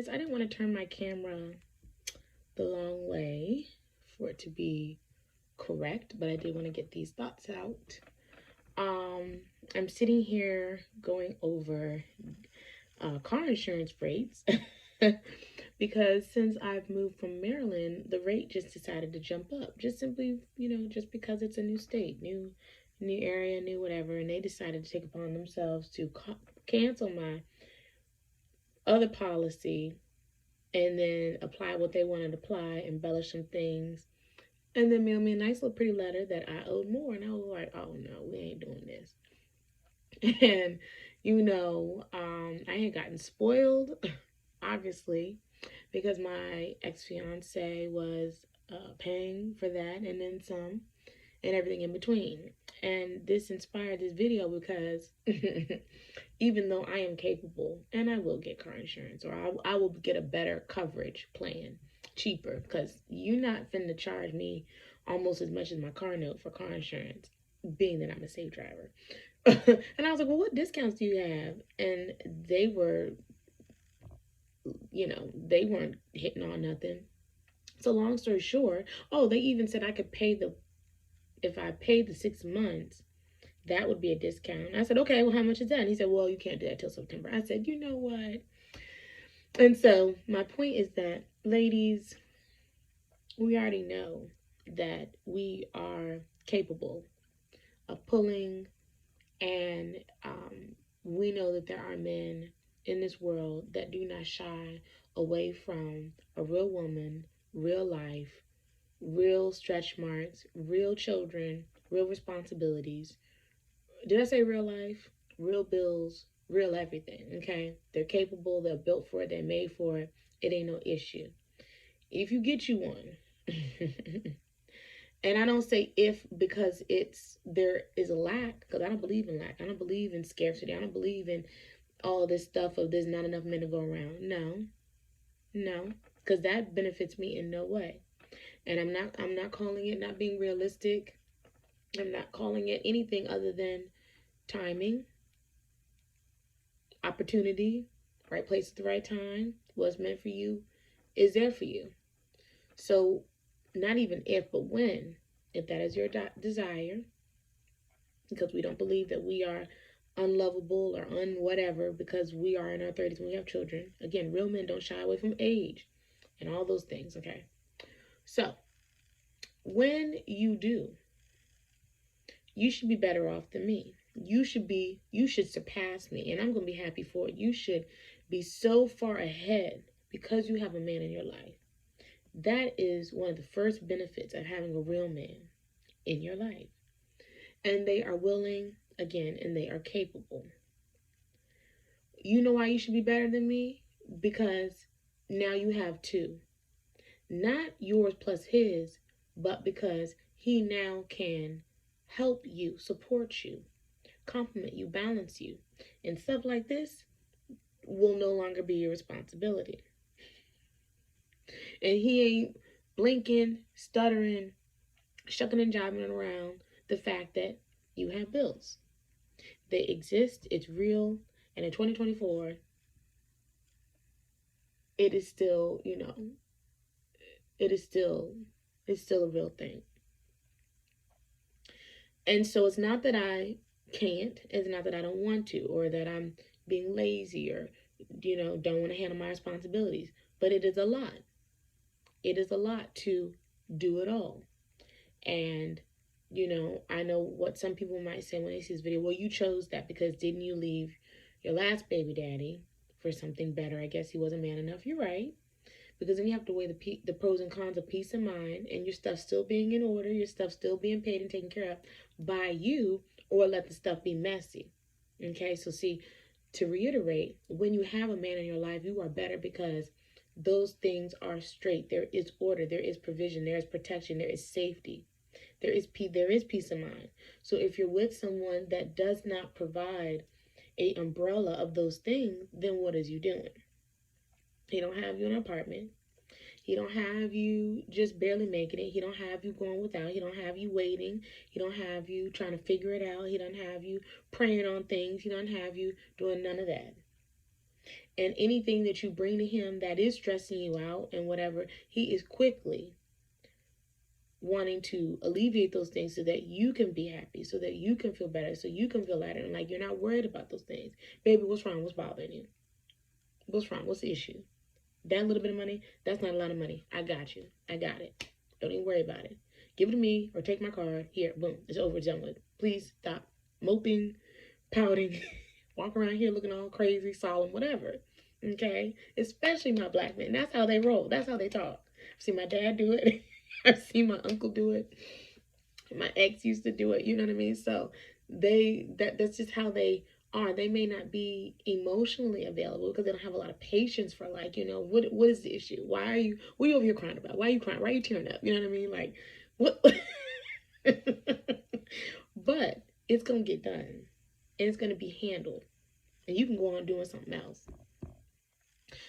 guys, I didn't want to turn my camera the long way for it to be correct, but I did want to get these thoughts out. Um, I'm sitting here going over car insurance rates because since I've moved from Maryland, the rate just decided to jump up. Just simply, just because it's a new state, new area, new whatever, and they decided to take upon themselves to cancel my other policy and then apply what they wanted to apply, embellish some things, and then mail me a nice little pretty letter that I owed more. And I was like, oh no, we ain't doing this. And I had gotten spoiled, obviously, because my ex-fiance was paying for that and then some and everything in between. And this inspired this video because even though I am capable and I will get car insurance, or I will get a better coverage plan, cheaper, because you're not finna charge me almost as much as my car note for car insurance, being that I'm a safe driver. And I was like, well, what discounts do you have? And they were, they weren't hitting on nothing. So long story short, oh, they even said I could if I paid the 6 months, that would be a discount. I said, okay, well, how much is that? And he said, well, you can't do that till September. I said, you know what? And so my point is that, ladies, we already know that we are capable of pulling, and we know that there are men in this world that do not shy away from a real woman, real life, real stretch marks, real children, real responsibilities. Did I say real life? Real bills, real everything, okay? They're capable, they're built for it, they're made for it. It ain't no issue. If you get you one, and I don't say if because there is a lack, because I don't believe in lack. I don't believe in scarcity. I don't believe in all this stuff of there's not enough men to go around. No, because that benefits me in no way. And I'm not calling it not being realistic. I'm not calling it anything other than timing, opportunity, right place at the right time. What's meant for you is there for you. So, not even if, but when, if that is your desire, because we don't believe that we are unlovable or whatever because we are in our 30s when we have children. Again, real men don't shy away from age and all those things, okay? So, when you do, you should be better off than me. You should surpass me, and I'm going to be happy for it. You should be so far ahead because you have a man in your life. That is one of the first benefits of having a real man in your life. And they are willing, again, and they are capable. You know why you should be better than me? Because now you have two. Not yours plus his, but because he now can help you, support you, compliment you, balance you. And stuff like this will no longer be your responsibility. And he ain't blinking, stuttering, shucking and jiving around the fact that you have bills. They exist, it's real, and in 2024, it is still, it's still a real thing. And so it's not that I can't, it's not that I don't want to, or that I'm being lazy, or, don't want to handle my responsibilities. But it is a lot. It is a lot to do it all. And, I know what some people might say when they see this video. Well, you chose that because didn't you leave your last baby daddy for something better? I guess he wasn't man enough. You're right. Because then you have to weigh the pros and cons of peace of mind and your stuff still being in order, your stuff still being paid and taken care of by you, or let the stuff be messy. Okay, so see, to reiterate, when you have a man in your life, you are better because those things are straight. There is order, there is provision, there is protection, there is safety. There is peace of mind. So if you're with someone that does not provide a umbrella of those things, then what is you doing? He don't have you in an apartment. He don't have you just barely making it. He don't have you going without. He don't have you waiting. He don't have you trying to figure it out. He don't have you praying on things. He don't have you doing none of that. And anything that you bring to him that is stressing you out and whatever, he is quickly wanting to alleviate those things so that you can be happy, so that you can feel better, so you can feel lighter, and like you're not worried about those things. Baby, what's wrong? What's bothering you? What's wrong? What's the issue? That little bit of money, that's not a lot of money. I got you. I got it. Don't even worry about it. Give it to me or take my card. Here, boom. It's over. It's done with. Please stop moping, pouting, walk around here looking all crazy, solemn, whatever. Okay? Especially my black men. That's how they roll. That's how they talk. I've seen my dad do it. I've seen my uncle do it. My ex used to do it. You know what I mean? So that's just how they are. They may not be emotionally available because they don't have a lot of patience for, like, what is the issue? What are you over here crying about? Why are you crying? Why are you tearing up? You know what I mean? Like, what? But it's gonna get done, and it's gonna be handled, and you can go on doing something else.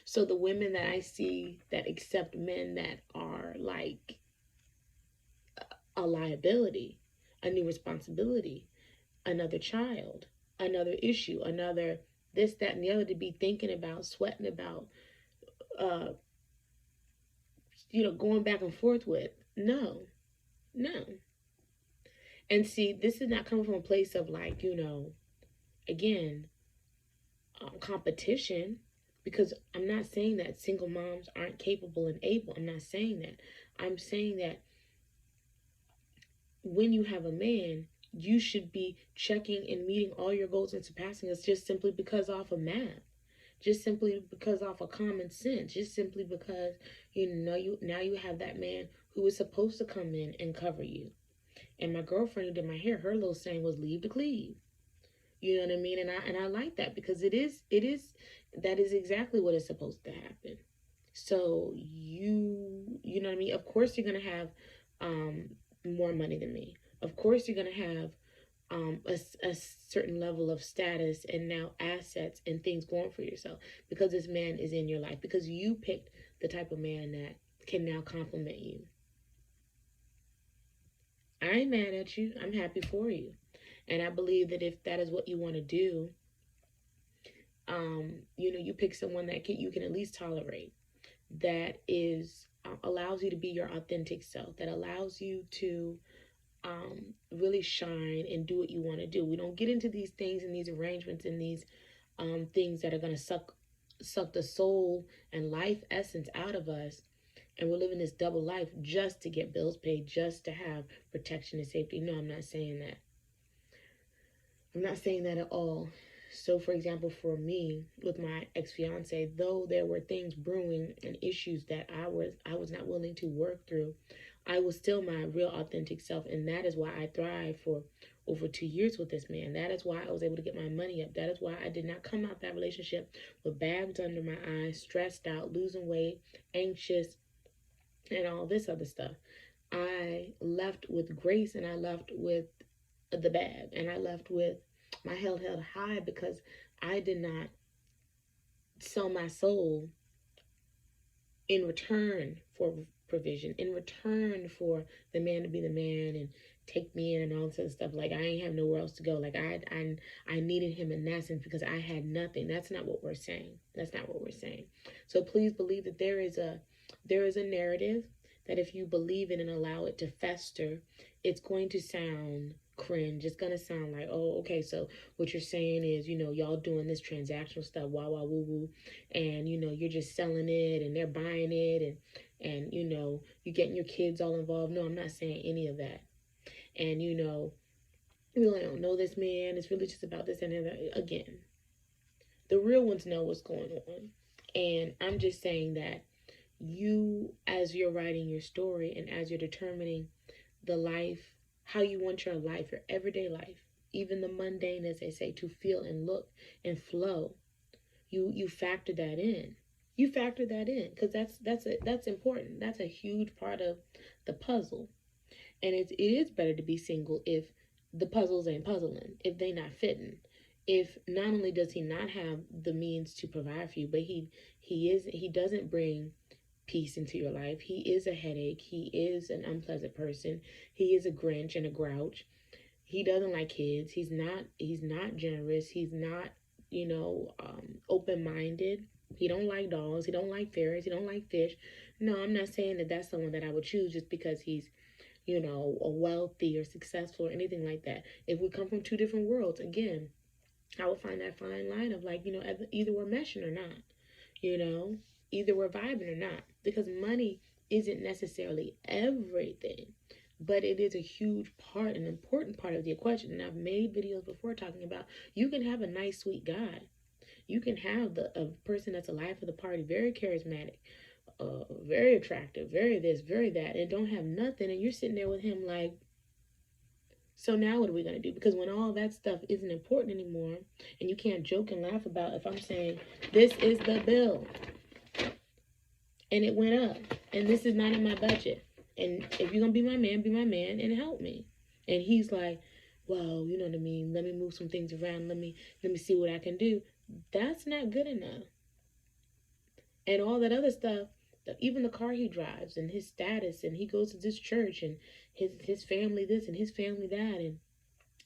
So the women that I see that accept men that are like a liability, a new responsibility, another child, another issue, another this, that, and the other to be thinking about, sweating about, uh, going back and forth with. No, no. And see, this is not coming from a place of, like, again, competition, because I'm not saying that single moms aren't capable and able. I'm not saying that. I'm saying that when you have a man, you should be checking and meeting all your goals and surpassing us just simply because off of math, just simply because off of common sense, just simply because you now you have that man who is supposed to come in and cover you. And my girlfriend who did my hair, her little saying was leave to cleave. You know what I mean? And I like that, because that is exactly what is supposed to happen. So you know what I mean? Of course you're gonna have more money than me. Of course you're gonna have a certain level of status and now assets and things going for yourself, because this man is in your life, because you picked the type of man that can now compliment you. I ain't mad at you. I'm happy for you. And I believe that if that is what you want to do, you pick someone that you can at least tolerate, that is allows you to be your authentic self, that allows you to really shine and do what you want to do. We don't get into these things and these arrangements and these things that are going to suck the soul and life essence out of us. And we're living this double life just to get bills paid, just to have protection and safety. No, I'm not saying that. I'm not saying that at all. So, for example, for me, with my ex-fiance, though there were things brewing and issues that I was not willing to work through, I was still my real authentic self, and that is why I thrived for over 2 years with this man. That is why I was able to get my money up. That is why I did not come out that relationship with bags under my eyes, stressed out, losing weight, anxious, and all this other stuff. I left with grace, and I left with the bag, and I left with my head held high, because I did not sell my soul in return for provision, in return for the man to be the man and take me in and all this other stuff. Like, I ain't have nowhere else to go. Like, I needed him in that sense because I had nothing. That's not what we're saying. That's not what we're saying. So please believe that there is a narrative that if you believe it and allow it to fester, it's going to sound cringe. It's gonna sound like, oh, okay, so what you're saying is, y'all doing this transactional stuff, wah wah woo woo, and you're just selling it and they're buying it, and you're getting your kids all involved. No, I'm not saying any of that. And we really don't know this man. It's really just about this and that. Again, the real ones know what's going on. And I'm just saying that you, as you're writing your story and as you're determining the life, how you want your life, your everyday life, even the mundane, as they say, to feel and look and flow, you factor that in. You factor that in, because that's important. That's a huge part of the puzzle. And it is better to be single if the puzzles ain't puzzling, if they not fitting, if not only does he not have the means to provide for you, but he doesn't bring peace into your life. He is a headache. He is an unpleasant person. He is a Grinch and a grouch. He doesn't like kids. He's not generous. He's not, open-minded. He don't like dogs. He don't like ferrets. He don't like fish. No, I'm not saying that that's someone that I would choose just because he's, a wealthy or successful or anything like that. If we come from two different worlds, again, I would find that fine line of like, either we're meshing or not, you know, either we're vibing or not. Because money isn't necessarily everything, but it is a huge part, an important part of the equation. And I've made videos before talking about you can have a nice, sweet guy. You can have a person that's a life of the party, very charismatic, very attractive, very this, very that, and don't have nothing, and you're sitting there with him like, so now what are we gonna do? Because when all that stuff isn't important anymore, and you can't joke and laugh about if I'm saying this is the bill and it went up and this is not in my budget, and if you're gonna be my man and help me, and he's like, well, you know what I mean, let me move some things around, let me see what I can do. That's not good enough. And all that other stuff, even the car he drives and his status, and he goes to this church, and his family this and his family that, and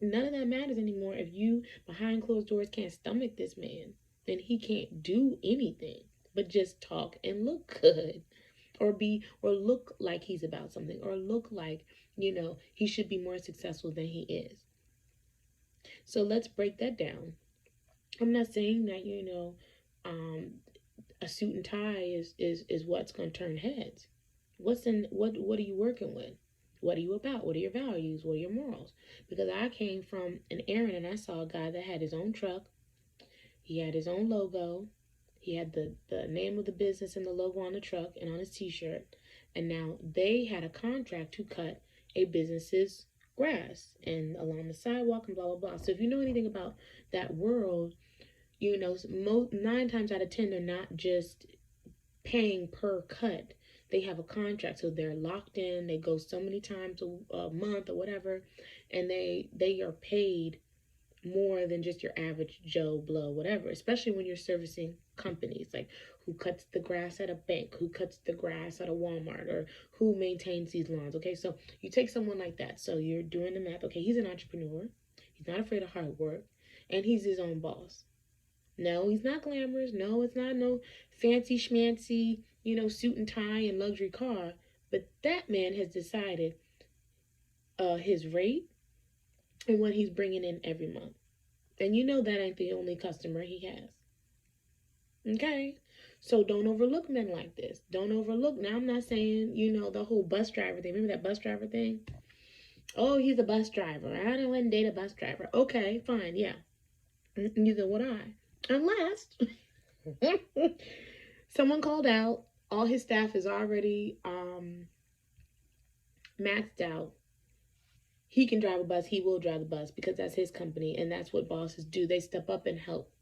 none of that matters anymore if you behind closed doors can't stomach this man. Then he can't do anything but just talk and look good, or look like he's about something, or look like, he should be more successful than he is. So let's break that down. I'm not saying that, a suit and tie is what's going to turn heads. What are you working with? What are you about? What are your values? What are your morals? Because I came from an errand and I saw a guy that had his own truck. He had his own logo. He had the name of the business and the logo on the truck and on his t-shirt. And now they had a contract to cut a business's grass and along the sidewalk and blah, blah, blah. So if you know anything about that world, 9 times out of 10, they're not just paying per cut. They have a contract, so they're locked in. They go so many times a month or whatever, and they are paid more than just your average Joe Blow, whatever. Especially when you're servicing companies, like who cuts the grass at a bank, who cuts the grass at a Walmart, or who maintains these lawns. Okay, so you take someone like that. So you're doing the math. Okay, he's an entrepreneur. He's not afraid of hard work, and he's his own boss. No, he's not glamorous. No, it's not no fancy schmancy, suit and tie and luxury car. But that man has decided his rate and what he's bringing in every month. And that ain't the only customer he has. Okay? So don't overlook men like this. Don't overlook. Now, I'm not saying, the whole bus driver thing. Remember that bus driver thing? Oh, he's a bus driver. I don't want to date a bus driver. Okay, fine, yeah. Neither would I. Unless someone called out, all his staff is already maxed out. He can drive a bus. He will drive the bus because that's his company, and that's what bosses do. They step up and help.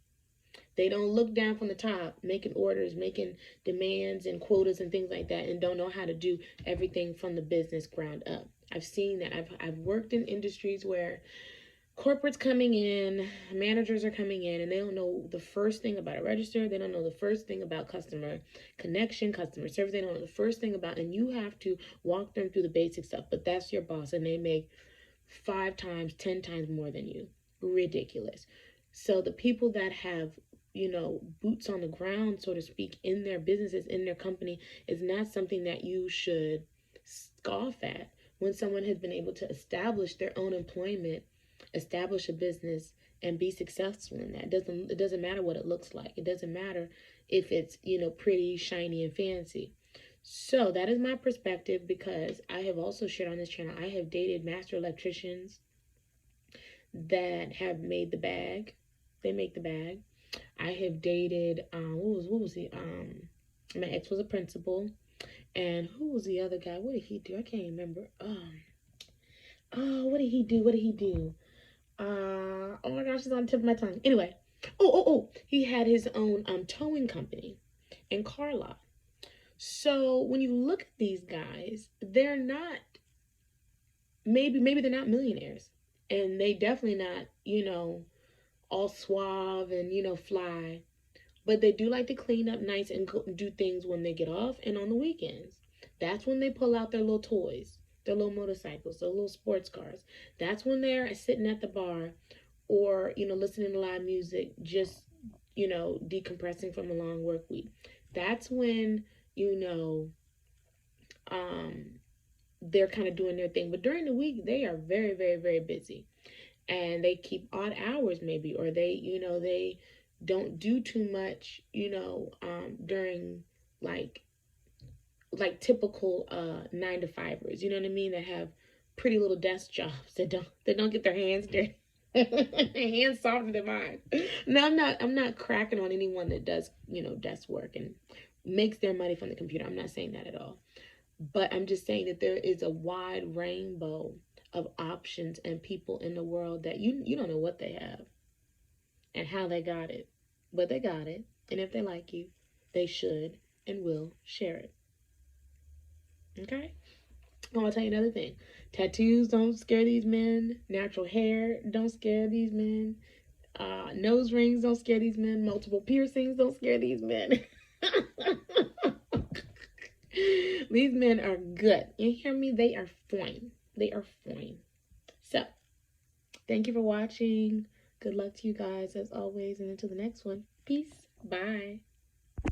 They don't look down from the top, making orders, making demands and quotas and things like that, and don't know how to do everything from the business ground up. I've seen that. I've worked in industries where corporates coming in, managers are coming in, and they don't know the first thing about a register. They don't know the first thing about customer connection, customer service. They don't know the first thing about, and you have to walk them through the basic stuff. But that's your boss, and they make 5 times, 10 times more than you. Ridiculous. So the people that have, boots on the ground, so to speak, in their businesses, in their company, is not something that you should scoff at. When someone has been able to establish their own employment, establish a business, and be successful in that. It doesn't matter what it looks like. It doesn't matter if it's, pretty, shiny, and fancy. So that is my perspective, because I have also shared on this channel, I have dated master electricians that have made the bag. They make the bag. I have dated, what was he? My ex was a principal. And who was the other guy? What did he do? I can't remember. What did he do? Oh my gosh, it's on the tip of my tongue. Anyway, he had his own towing company in car lot. So when you look at these guys, they're not, maybe they're not millionaires, and they definitely not, all suave and fly, but they do like to clean up nice and do things when they get off and on the weekends. That's when they pull out their little toys, their little motorcycles, their little sports cars. That's when they're sitting at the bar or, listening to live music, just you know, decompressing from a long work week. That's when, you know, they're kind of doing their thing. But during the week, they are very, very, very busy. And they keep odd hours maybe, or they, you know, they don't do too much, you know, during like typical 9 to 5ers, you know what I mean, that have pretty little desk jobs that don't get their hands dirty. Hands softer than mine. No, I'm not cracking on anyone that does, you know, desk work and makes their money from the computer. I'm not saying that at all. But I'm just saying that there is a wide rainbow of options and people in the world that you don't know what they have and how they got it. But they got it. And if they like you, they should and will share it. Okay? Oh, I'll tell you another thing. Tattoos don't scare these men. Natural hair don't scare these men. Nose rings don't scare these men. Multiple piercings don't scare these men. These men are good. You hear me? They are fine. They are fine. So, thank you for watching. Good luck to you guys as always. And until the next one, peace. Bye.